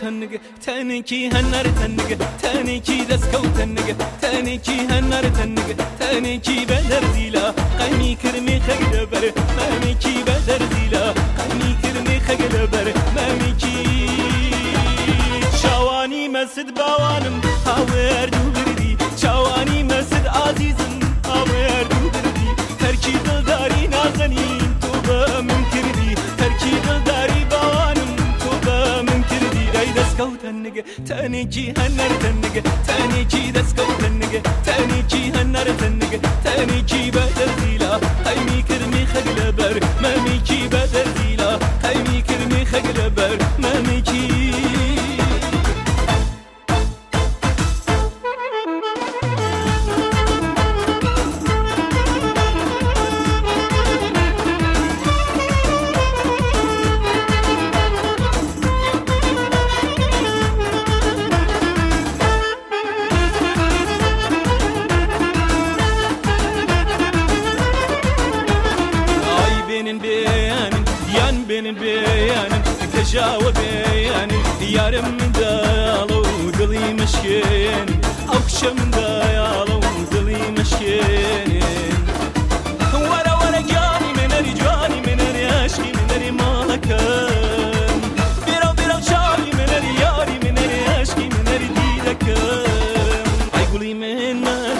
تنگ تنکی هنر تنگ تنکی دسکو تنگ تنکی هنر تنگ تنکی بدر دیلا قمی کرمی خگل بر مامیکی بدر دیلا قمی کرمی خگل بر مامیکی شوانی مسد باوانم هاور دو بردی شوانی مسد عزیزم هاور دو بردی ترکی دلداری نازنین تو با من کردی ترکی دلداری باوانم تو با من کردی ای دسکو تنگ تنکی هنر تنگ تنکی دسکو تنگ تنکی هنر تنگ تنکی بدر دیلا قمی کرمی خگل بر مامیکی بدر دیلا قمی کرمی خگل بر مامیکی benim beyanım tecavüz beyanım yarım dayalı dilim aşkın akşam dayalı dilim aşkın ورا ورا جاني من عشقي من مالكم بيرو شاري من ياري من عشقي من ديدكم عيقولي من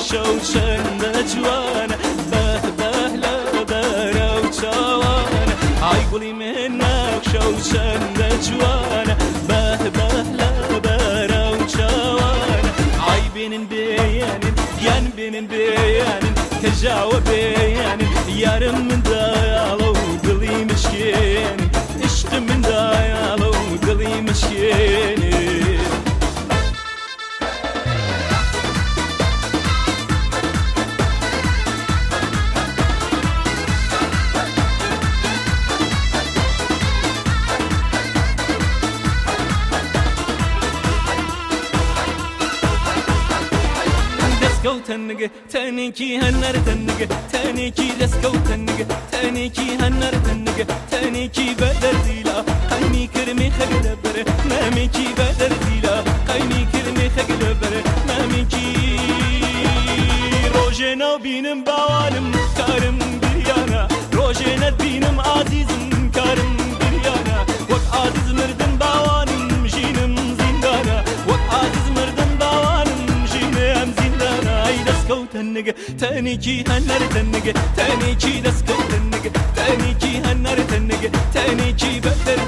شوشن جوانا به لا برو شوانا عيقولي منك شوشن جوانا به لا برو شوانا عي benim beyanım yan benim beyanım tecavüz beyanım yarım dayalı dilim aşkın iştim dayalı dilim aşkın دسكو تنگ تنکی هنر تنگ تنکی دسكو تنگ تنکی هنر تنگ تنکی بدر دیلا قیمی کرمی خگل بر مامیکی بدر دیلا قیمی کرمی خگل بر مامیکی روزنا بینم باوانم کارم بیانا روزنا بینم عزیزم کارم بیانا وقت عزیز مردم باوانم جینم زندانا وقت عزیز مردم باوانم جینم زندانا دسكو تنگ تنکی هنر تنگ تنکی دسكو تنگ تنکی هنر تنگ تنکی بدر